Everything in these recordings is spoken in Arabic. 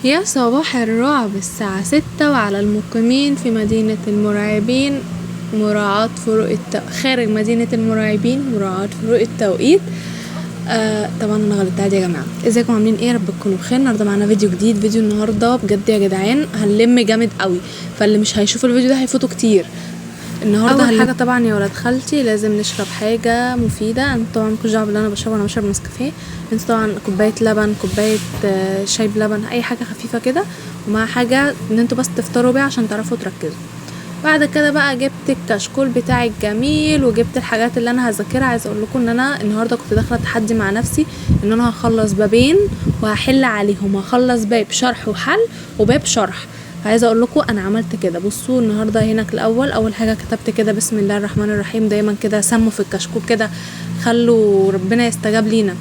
يا صباح الرعب، الساعة 6 وعلى المقيمين في مدينة المرعبين مراعاة فروق خارج مدينة المرعبين مراعاة فروق التوقيت. طبعا انا غلطت، عادي يا جماعه. ازيكم عاملين ايه؟ رب تكونوا بخير. النهارده معانا فيديو جديد. فيديو النهارده بجد يا جدعان هنلم جامد قوي، فاللي مش هيشوف الفيديو ده هيفوتوا كتير. النهارده اول حاجه طبعا يا ولاد خالتي لازم نشرب حاجه مفيده. انتوا طبعا مالكوش دعوه باللي انا بشربه، انا بشرب نسكافيه. انتوا طبعا كوبايه لبن، كوبايه شاي بلبن، اي حاجه خفيفه كده، ومع حاجه ان انتوا بس تفطروا بيها عشان تعرفوا تركزوا. بعد كده بقى جبت الكشكول بتاعي الجميل، وجبت الحاجات اللي انا هذاكرها. عايزه اقول لكم ان انا النهارده كنت داخله تحدي مع نفسي ان انا هخلص بابين وهحل عليهم، هخلص باب شرح وحل وباب شرح. عايزه اقول لكم انا عملت كده. بصوا النهارده هناك الاول اول حاجه كتبت كده بسم الله الرحمن الرحيم، دايما كده سموا في الكشكول كده، خلوا ربنا يستجاب لينا.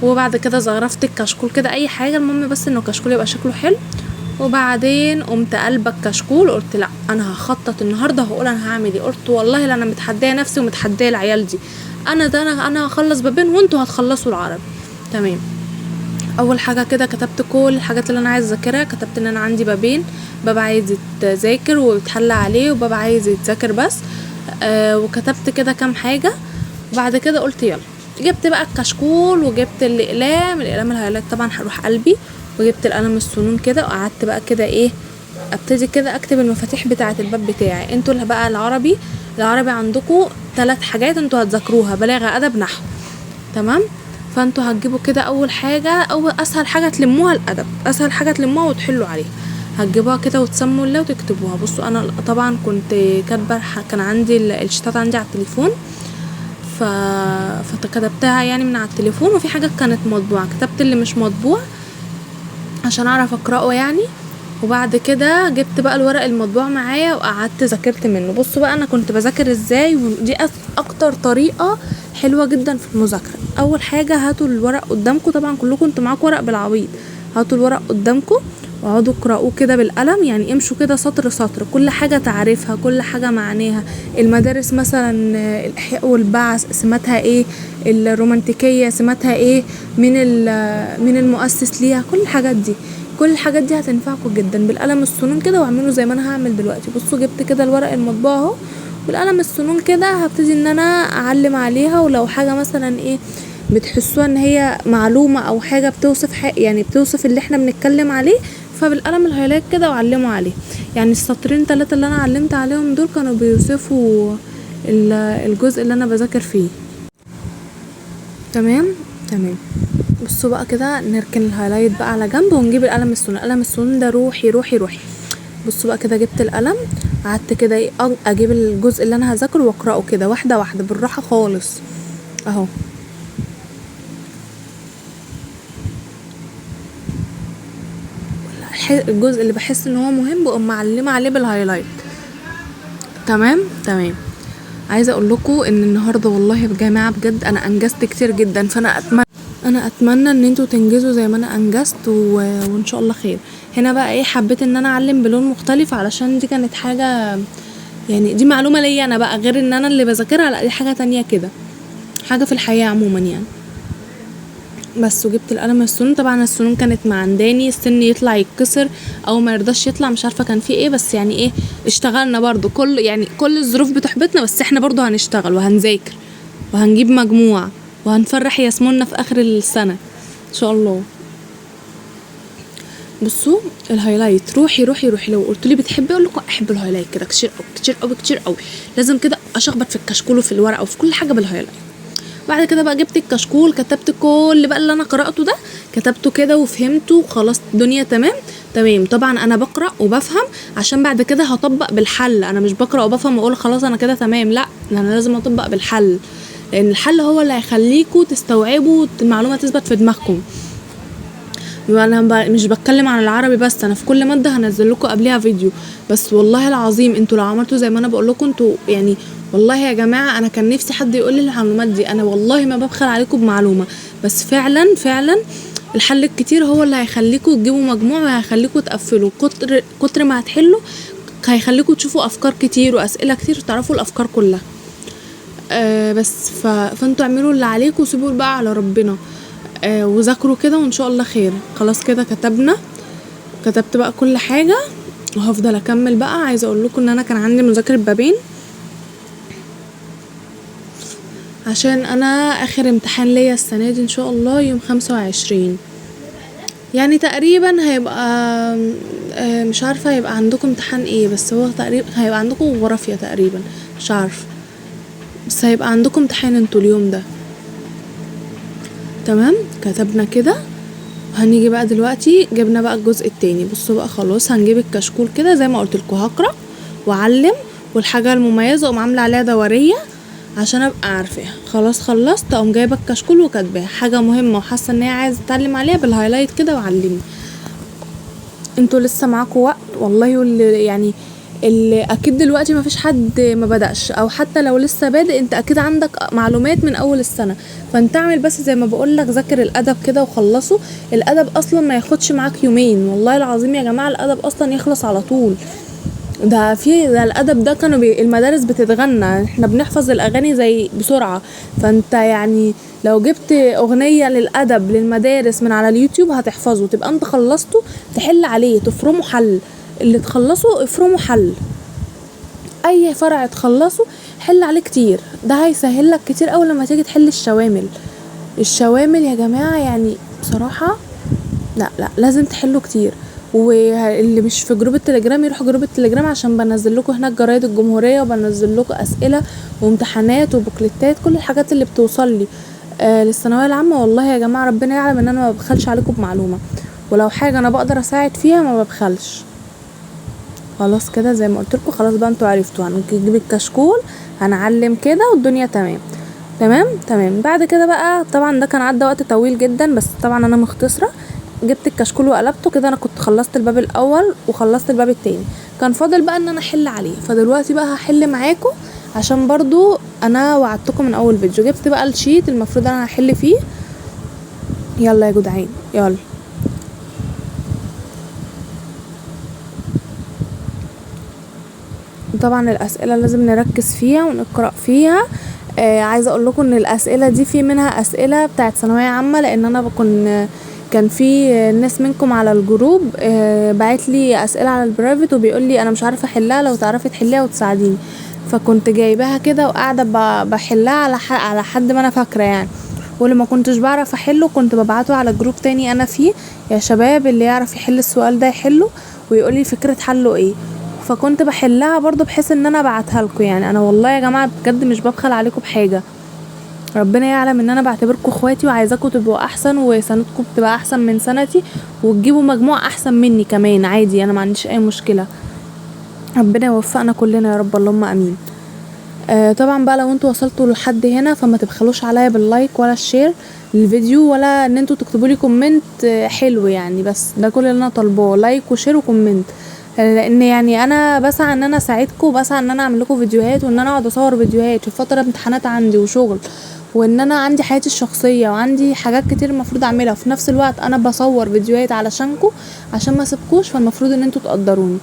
وبعد كده زغرفت الكشكول كده اي حاجه، المهم بس انه الكشكول يبقى شكله حلو. وبعدين قمت قلبه الكشكول، قلت لا انا هخطط النهارده، هقول انا هعمل ايه. قلت والله لا، انا متحديه نفسي ومتحديه العيال دي. انا هخلص بابين وانتوا هتخلصوا العربي. تمام. اول حاجه كده كتبت كل الحاجات اللي انا عايز اذاكرها. كتبت ان انا عندي بابين، باب عايز يتذاكر ويتحل عليه، وباب عايز يتذاكر بس. وكتبت كده كام حاجه. وبعد كده قلت يلا، جبت بقى الكشكول وجبت الأقلام الهايلايت طبعا هروح قلبي، وجبت القلم السنون كده، وقعدت بقى كده ايه ابتدي كده اكتب المفاتيح بتاعه الباب بتاعي. انتوا اللي بقى العربي عندكم 3 حاجات انتوا هتذاكروها: بلاغه، ادب، نحو. تمام. فانتوا هتجيبوا كده اول حاجه، اسهل حاجه تلموها الادب، اسهل حاجه تلموها وتحلوا عليها. هتجيبوها كده وتسموا الله وتكتبوها. بصوا انا طبعا كنت كاتبه، كان عندي الشتات عندي على التليفون، فكتبتها يعني من على التليفون. وفي حاجات كانت مطبوعه كتبت اللي مش مطبوع عشان اعرف اقراه يعني. وبعد كده جبت بقى الورق المطبوع معايا وقعدت ذاكرت منه. بصوا بقى انا كنت بذاكر ازاي، ودي اكتر طريقه حلوه جدا في المذاكره. اول حاجه هاتوا الورق قدامكم، طبعا كلكم انتوا معاكم ورق بالعبيط، هاتوا الورق قدامكم واقعدوا اقرأوه كده بالقلم، يعني امشوا كده سطر سطر، كل حاجه تعرفها، كل حاجه معناها. المدارس مثلا الاحياء والبعث سماتها ايه، الرومانتيكيه سماتها ايه، من المؤسس ليها، كل الحاجات دي هتنفعكم جدا بالقلم السنون كده. واعملوا زي ما انا هعمل دلوقتي. بصوا جبت كده الورق المطبوع اهو، بالقلم السنون كده هبتدي ان انا اعلم عليها. ولو حاجه مثلا ايه بتحسوها ان هي معلومه او حاجه بتوصف يعني بتوصف اللي احنا بنتكلم عليه، فبالقلم الهايلايت كده وعلموا عليه. يعني السطرين 3 اللي انا علمت عليهم دول كانوا بيوصفوا الجزء اللي انا بذاكر فيه. تمام. بصوا بقى كده نركن الهايلايت بقى على جنب ونجيب القلم السنون. القلم السنون ده روحي. بصوا بقى كده جبت القلم، قعدت كده ايه اجيب الجزء اللي انا هذاكره واقراه كده واحده واحده بالراحه خالص اهو. الجزء اللي بحس ان هو مهم بقوم معلمه عليه بالهايلايت. تمام. عايزه اقول لكم ان النهارده والله يا جماعه بجد انا انجزت كتير جدا، فانا اتمنى ان انتوا تنجزوا زي ما انا انجزت وان شاء الله خير. هنا بقى ايه حبيت ان انا اعلم بلون مختلف علشان دي كانت حاجه، يعني دي معلومه ليا انا بقى، غير ان انا اللي بذاكرها، لا دي حاجه تانية كده، حاجه في الحياه عموما يعني. بس وجبت القلم السنون. طبعا السنون كانت معنداني، السن يطلع يتكسر او ما يرضاش يطلع، مش عارفه كان في ايه، بس يعني ايه اشتغلنا برضو، كل الظروف بتحبطنا، بس احنا برضو هنشتغل وهنذاكر وهنجيب مجموع وهنفرح ياسموننا في اخر السنه ان شاء الله. بصوا الهايلايت روحي. لو قلت لي بتحبي اقول لكم احب الهايلايت كده كتير قوي. لازم كده اشخبط في الكشكول وفي الورقه وفي كل حاجه بالهايلايت. بعد كده بقى جبت الكشكول، كتبت كل بقى اللي انا قرأته ده، كتبته كده وفهمته وخلاص الدنيا تمام. طبعا انا بقرأ وبفهم عشان بعد كده هطبق بالحل. انا مش بقرأ وبفهم واقول خلاص انا كده تمام، لا انا لازم اطبق بالحل، لان الحل هو اللي هيخليكوا تستوعبوا المعلومه تثبت في دماغكم. انا مش بتكلم عن العربي بس، انا في كل ماده هنزل لكم قبلها فيديو. بس والله العظيم انتوا لو عملتوا زي ما انا بقول لكم انتوا يعني، والله يا جماعه انا كان نفسي حد يقول لي المعلومات دي. انا والله ما ببخل عليكم بمعلومه، بس فعلا الحل الكتير هو اللي هيخليكم تجيبوا مجموع وهيخليكم تقفلوا. كتر ما هتحلوا هيخليكم تشوفوا افكار كتير واسئله كتير وتعرفوا الافكار كلها. بس فانتوا اعملوا اللي عليكم وسيبوا بقى على ربنا. وذاكروا كده وان شاء الله خير. خلاص كده كتبنا كتبت بقى كل حاجة وهفضل اكمل بقى. عايزة اقول لكم ان انا كان عندي مذاكرة بابين، عشان انا اخر امتحان ليا السنة دي ان شاء الله يوم 25، يعني تقريبا هيبقى مش عارفة هيبقى عندكم امتحان ايه، بس هو تقريبا هيبقى عندكم جغرافيا تقريبا، مش عارفة، بس هيبقى عندكم امتحان انتوا اليوم ده. تمام، كتبنا كده. هنيجي بقى دلوقتي جبنا بقى الجزء التاني. بصوا بقى خلاص هنجيب الكشكول كده زي ما قلت لكم، هقرا واعلم، والحاجه المميزه اقوم عامله عليها دوريه عشان ابقى عارفاها. خلاص خلصت اقوم جايبه الكشكول وكاتباها حاجه مهمه وحاسه ان هي عايزه اتعلم عليها بالهايلايت كده وعلمي. انتوا لسه معاكم وقت والله، واللي يعني اللي اكيد دلوقتي ما فيش حد ما بدأش، او حتى لو لسه بادئ انت اكيد عندك معلومات من اول السنة. فانت اعمل بس زي ما بقولك، ذاكر الادب كده وخلصه. الادب اصلا ما ياخدش معاك يومين، والله العظيم يا جماعة الادب اصلا يخلص على طول. ده الادب ده كانوا المدارس بتتغنى، احنا بنحفظ الاغاني زي بسرعة. فانت يعني لو جبت اغنية للادب للمدارس من على اليوتيوب هتحفظه، تبقى انت خلصته تحل عليه، تفرمه حل. اللي تخلصه افرمه حل، اي فرع تخلصه حل عليه كتير، ده هيسهل لك كتير اول لما تيجي تحل الشوامل يا جماعة. يعني بصراحة لا لازم تحلوا كتير. واللي مش في جروب التليجرام يروح جروب التليجرام، عشان بنزل لكم هناك جرايد الجمهورية، وبنزل لكم اسئلة وامتحانات وبوكليتات، كل الحاجات اللي بتوصل لي للثانويه العامه. والله يا جماعه ربنا يعلم ان انا ما ببخلش عليكم بمعلومه، ولو حاجه انا بقدر اساعد فيها ما ببخلش. خلاص كده زي ما قلت لكم، خلاص بقى انتوا عرفتوا. هنجيب الكشكول هنعلم كده والدنيا تمام. بعد كده بقى طبعا ده كان عدى وقت طويل جدا، بس طبعا انا مختصره. جبت الكشكول وقلبته كده، انا كنت خلصت الباب الاول وخلصت الباب التاني، كان فاضل بقى ان انا احل عليه. فدلوقتي بقى هحل معاكم، عشان برضو انا وعدتكم من اول فيديو. جبت بقى الشيت المفروض انا هحل فيه. يلا يا جدعان يلا. طبعا الاسئله لازم نركز فيها ونقرا فيها. عايزه اقول لكم ان الاسئله دي في منها اسئله بتاعت ثانويه عامه، لان انا كان في ناس منكم على الجروب بعت لي اسئله على البرايفت وبيقول لي انا مش عارفه احلها، لو تعرفي تحليها وتساعديني. فكنت جايباها كده وقاعده بحلها على حد ما انا فاكره يعني. واللي ما كنتش بعرف احله كنت ببعته على جروب تاني انا فيه، يا شباب اللي يعرف يحل السؤال ده يحله ويقول لي فكره حله ايه. فكنت بحلها برضو بحيث ان انا ابعتها لكم. يعني انا والله يا جماعه بجد مش ببخل عليكم بحاجه، ربنا يعلم ان انا بعتبركم اخواتي وعايزاكم تبقوا احسن وسنتكم تبقى احسن من سنتي، وتجيبوا مجموع احسن مني كمان عادي، انا ما عنديش اي مشكله. ربنا يوفقنا كلنا يا رب، اللهم امين. طبعا بقى لو انتوا وصلتوا لحد هنا فما تبخلوش عليا باللايك ولا الشير للفيديو، ولا ان انتوا تكتبوا لي كومنت حلو يعني، بس ده كل اللي انا طالباه، لايك وشير وكومنت. لان يعني انا بسعى ان انا اساعدكم، وبسعى ان انا اعمل لكم فيديوهات، وان انا اقعد اصور فيديوهات في فتره امتحانات عندي وشغل، وان انا عندي حياتي الشخصيه وعندي حاجات كتير المفروض اعملها، وفي نفس الوقت انا بصور فيديوهات علشانكم عشان ما اسيبكوش. فالمفروض ان انتوا تقدروني،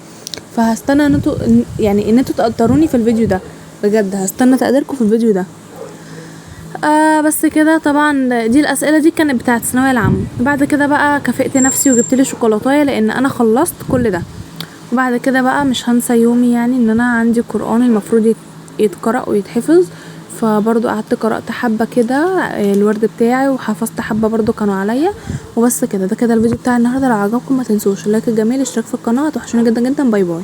فهستنى ان انتوا يعني ان انتوا تقدروني في الفيديو ده، بجد هستنى تقديركم في الفيديو ده. بس كده. طبعا دي الاسئله دي كانت بتاعه الثانويه العامه. بعد كده بقى كافئت نفسي وجبت لي شوكولاتايه لان انا خلصت كل ده. وبعد كده بقى مش هنسى يومي، يعني ان انا عندي قرآن المفروض يتقرأ ويتحفظ، فبرضو قعدت قرأت حبة كده الورد بتاعي، وحفظت حبة برضو كانوا عليا. وبس كده، ده كده الفيديو بتاعي النهاردة. لو عجبكم ما تنسوش اللايك الجميل، اشتراك في القناة، هتوحشوني جدا جدا. باي باي.